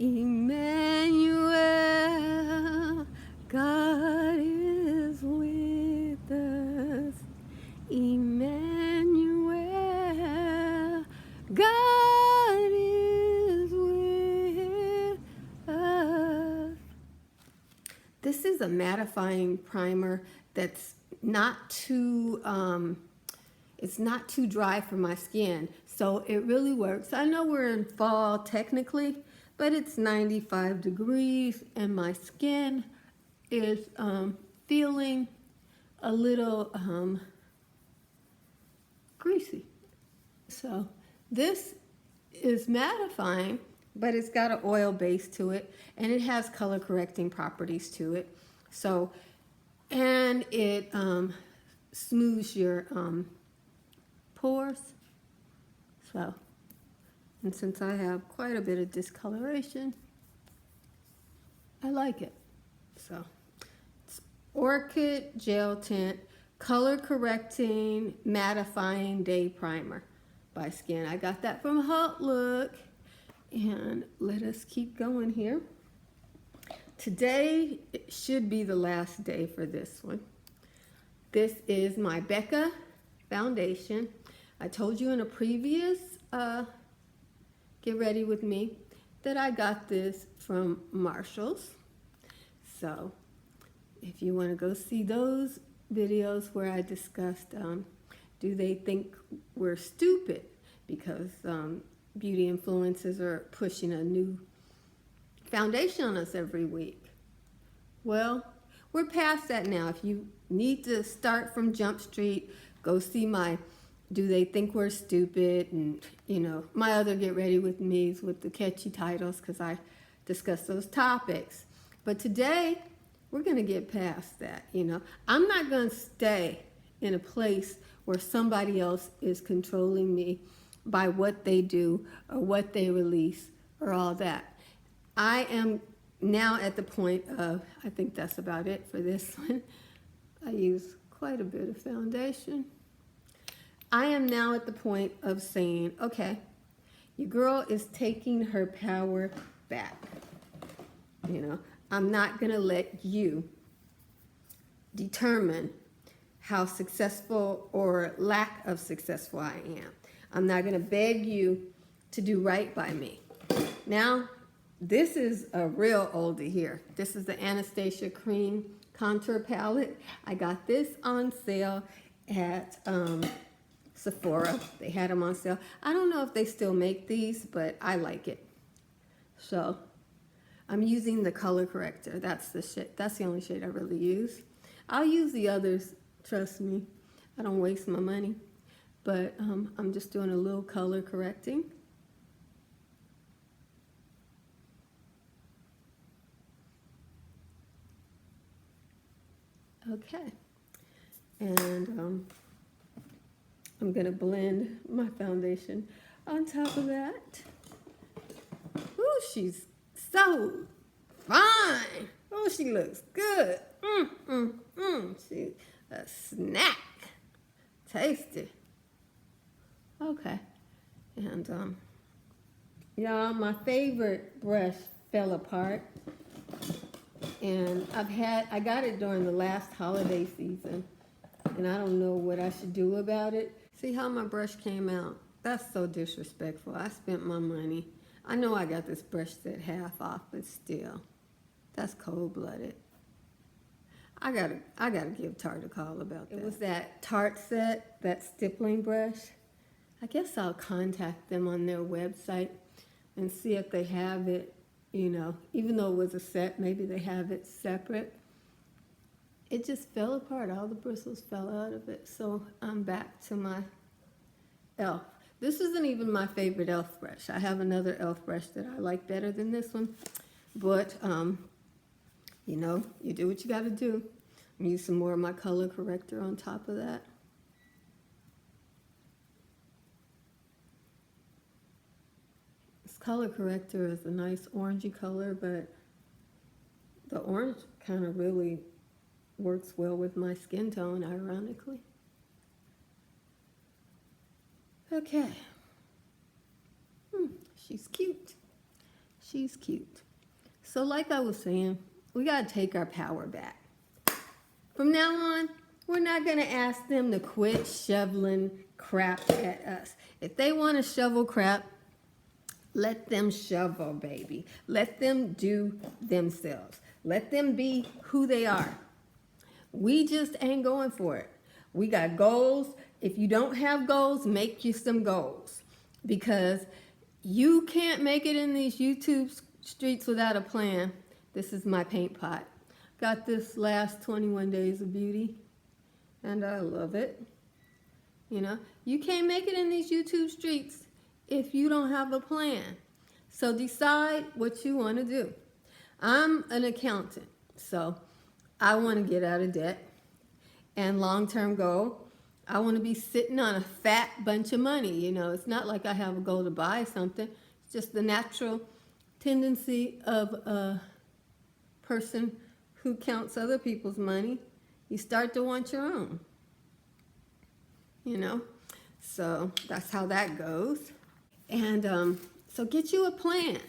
Emmanuel, God is with us. Emmanuel, God is with us. This is a mattifying primer that's not too, it's not too dry for my skin, so it really works. I know we're in fall technically, but it's 95 degrees and my skin is feeling a little greasy. So this is mattifying, but it's got an oil base to it and it has color correcting properties to it. So, and it smooths your pores. So, and since I have quite a bit of discoloration, I like it. So, it's Orchid Gel Tint Color Correcting Mattifying Day Primer by Skin. I got that from Hot Look. And let us keep going here. Today it should be the last day for this one. This is my Becca foundation. I told you in a previous Get Ready With Me that I got this from Marshall's. So if you want to go see those videos where I discussed do they think we're stupid because beauty influencers are pushing a new foundation on us every week. Well, we're past that now. If you need to start from Jump Street, go see my Do They Think We're Stupid, and you know, my other Get Ready With Me's with the catchy titles because I discuss those topics. But today, we're going to get past that, you know. I'm not going to stay in a place where somebody else is controlling me by what they do or what they release or all that. I am now at the point of, I think that's about it for this one. I use quite a bit of foundation. I am now at the point of saying, okay, your girl is taking her power back. You know, I'm not gonna let you determine how successful or lack of successful I am. I'm not going to beg you to do right by me. Now, this is a real oldie here. This is the Anastasia Cream Contour Palette. I got this on sale at Sephora. They had them on sale. I don't know if they still make these, but I like it. So, I'm using the color corrector. That's the only shade I really use. I'll use the others, trust me. I don't waste my money. But I'm just doing a little color correcting. Okay. And I'm going to blend my foundation on top of that. Ooh, she's so fine. Oh, she looks good. She's a snack. Tasty. Okay, and y'all, my favorite brush fell apart, and I got it during the last holiday season, and I don't know what I should do about it. See how my brush came out? That's so disrespectful. I spent my money. I know I got this brush set half off, but still, that's cold-blooded. I gotta give Tarte a call about that. It was that Tarte set, that stippling brush. I guess I'll contact them on their website and see if they have it, you know, even though it was a set, maybe they have it separate. It just fell apart. All the bristles fell out of it. So I'm back to my e.l.f. This isn't even my favorite e.l.f. brush. I have another e.l.f. brush that I like better than this one. But, you know, you do what you got to do. Use some more of my color corrector on top of that. Color corrector is a nice orangey color, but the orange kind of really works well with my skin tone, ironically. Okay. She's cute. She's cute. So like I was saying, we got to take our power back. From now on, we're not going to ask them to quit shoveling crap at us. If they want to shovel crap, let them shovel, baby. Let them do themselves. Let them be who they are. We just ain't going for it. We got goals. If you don't have goals, make you some goals. Because you can't make it in these YouTube streets without a plan. This is my paint pot. Got this last 21 Days of Beauty, and I love it. You know, you can't make it in these YouTube streets if you don't have a plan. So decide what you want to do. I'm an accountant, so I want to get out of debt. And long-term goal, I want to be sitting on a fat bunch of money. You know, it's not like I have a goal to buy something. It's just the natural tendency of a person who counts other people's money. You start to want your own. You know, so that's how that goes. And so get you a plan.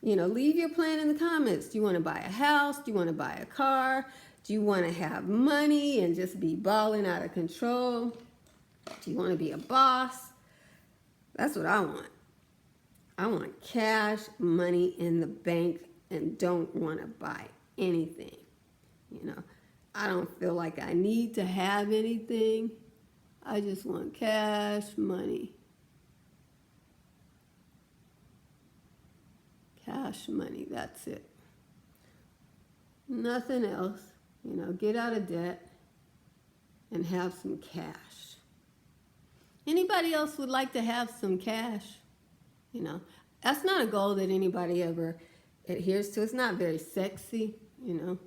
You know, leave your plan in the comments. Do you want to buy a house? Do you want to buy a car? Do you want to have money and just be balling out of control? Do you want to be a boss? That's what I want. I want cash, money in the bank, and don't want to buy anything. You know, I don't feel like I need to have anything. I just want cash, money. Cash, money, that's it. Nothing else. You know, get out of debt and have some cash. Anybody else would like to have some cash? You know, that's not a goal that anybody ever adheres to. It's not very sexy, you know.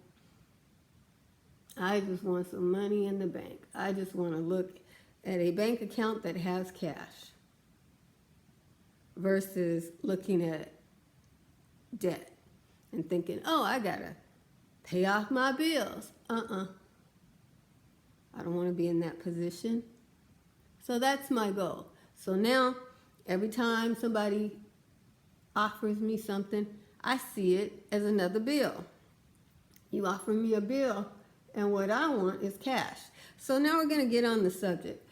I just want some money in the bank. I just want to look at a bank account that has cash versus looking at debt and thinking, oh, I got to pay off my bills. I don't want to be in that position. So that's my goal. So now, every time somebody offers me something, I see it as another bill. You offer me a bill, and what I want is cash. So now we're going to get on the subject.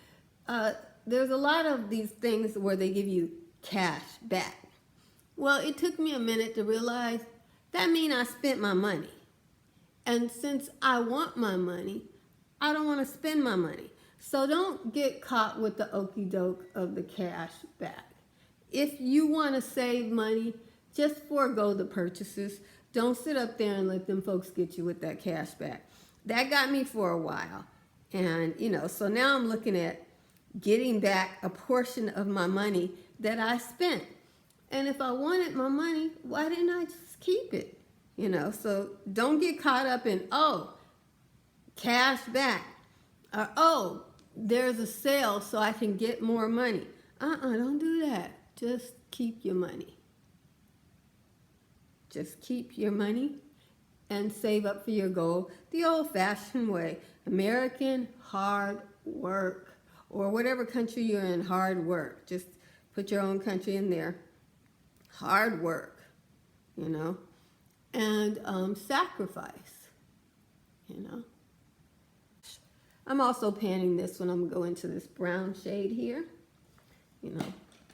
There's a lot of these things where they give you cash back. Well, it took me a minute to realize that means I spent my money. And since I want my money, I don't want to spend my money. So don't get caught with the okie doke of the cash back. If you want to save money, just forego the purchases. Don't sit up there and let them folks get you with that cash back. That got me for a while. And, you know, so now I'm looking at getting back a portion of my money that I spent. And if I wanted my money, why didn't I just keep it? You know, so don't get caught up in, oh, cash back. Or, oh, there's a sale so I can get more money. Don't do that. Just keep your money. Just keep your money and save up for your goal the old-fashioned way. American hard work, or whatever country you're in, hard work. Just put your own country in there. Hard work, you know, and sacrifice, you know. I'm also panning this one. I'm going to go into this brown shade here. You know,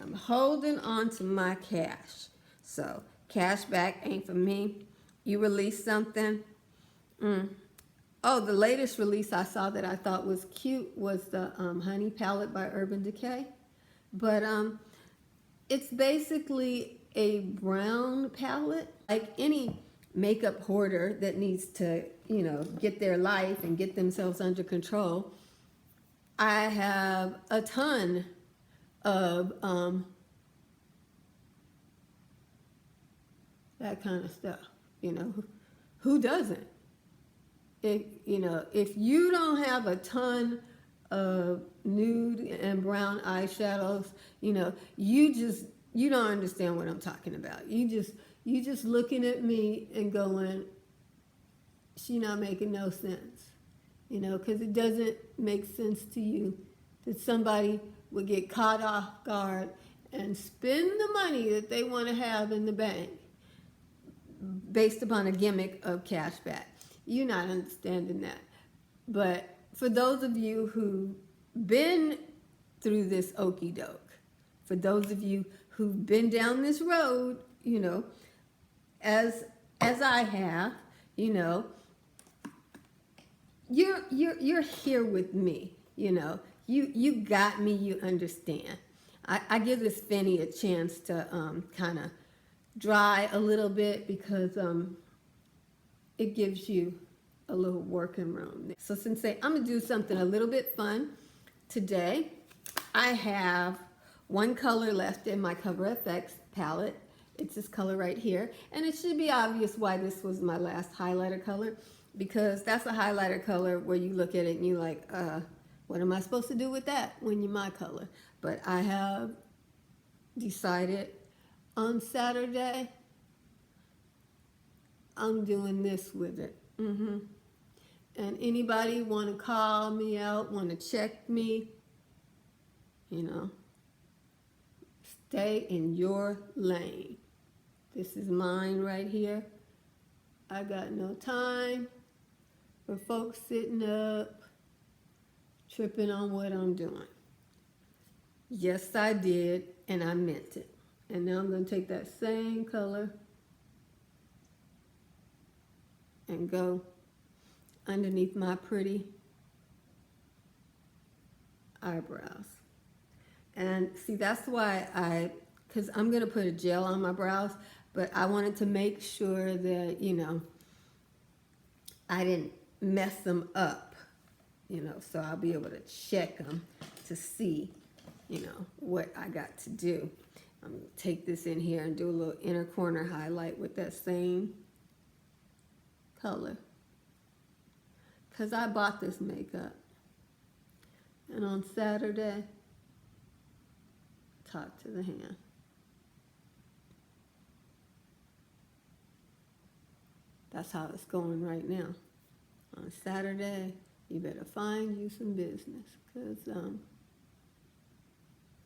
I'm holding on to my cash. So cash back ain't for me. You release something. Oh, the latest release I saw that I thought was cute was the Honey Palette by Urban Decay. But it's basically a brown palette. Like any makeup hoarder that needs to, you know, get their life and get themselves under control, I have a ton of that kind of stuff. You know, who doesn't? If you don't have a ton of nude and brown eyeshadows, you know, you don't understand what I'm talking about. You just looking at me and going, she not making no sense, you know, because it doesn't make sense to you that somebody would get caught off guard and spend the money that they want to have in the bank based upon a gimmick of cash back. You're not understanding that. But for those of you who've been through this okey doke, for those of you who've been down this road, you know, as I have, you know, you're here with me, you know. You got me, you understand. I give this Fanny a chance to kind of dry a little bit because it gives you a little working room. So since I'm gonna do something a little bit fun today, I have one color left in my Cover FX palette. It's this color right here, and it should be obvious why this was my last highlighter color, because that's a highlighter color where you look at it and you're like, what am I supposed to do with that when you're my color? But I have decided on Saturday I'm doing this with it. And anybody want to call me out, want to check me, you know, stay in your lane. This is mine right here. I got no time for folks sitting up, tripping on what I'm doing. Yes, I did, and I meant it. And now I'm going to take that same color and go underneath my pretty eyebrows. And see, that's why because I'm going to put a gel on my brows, but I wanted to make sure that, you know, I didn't mess them up, you know, so I'll be able to check them to see, you know, what I got to do. I'm going to take this in here and do a little inner corner highlight with that same color. Because I bought this makeup. And on Saturday, top to the hand. That's how it's going right now. On Saturday, you better find you some business. Because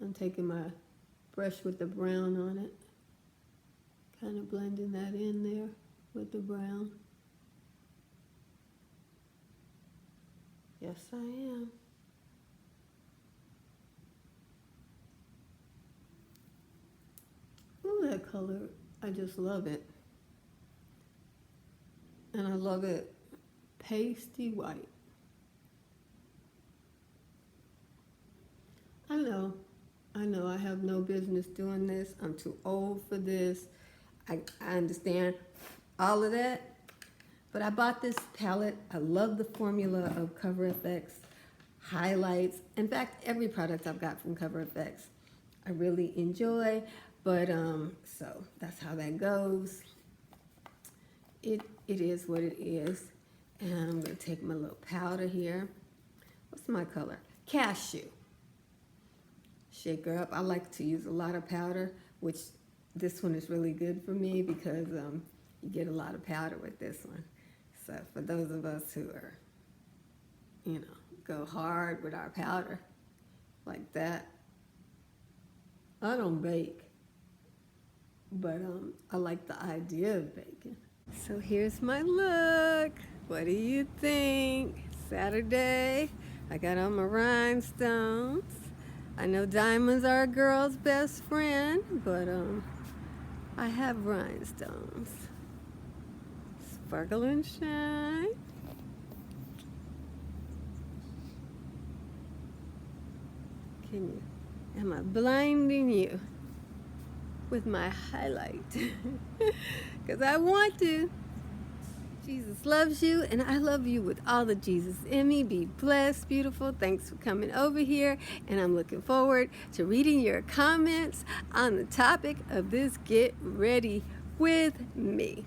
I'm taking my brush with the brown on it. Kind of blending that in there with the brown. Yes, I am. Ooh, that color, I just love it. And I love it pasty white. I know I have no business doing this. I'm too old for this. I understand all of that. But I bought this palette. I love the formula of Cover FX highlights. In fact, every product I've got from Cover FX I really enjoy. But so that's how that goes. It is what it is. And I'm going to take my little powder here. What's my color? Cashew. Shake her up. I like to use a lot of powder, which this one is really good for me because you get a lot of powder with this one. So for those of us who are, you know, go hard with our powder like that. I don't bake, but I like the idea of baking. So here's my look. What do you think? Saturday, I got on my rhinestones. I know diamonds are a girl's best friend, but I have rhinestones. Sparkle and shine. Can you? Am I blinding you with my highlight? Because I want to. Jesus loves you, and I love you with all the Jesus in me. Be blessed, beautiful. Thanks for coming over here, and I'm looking forward to reading your comments on the topic of this Get Ready With Me.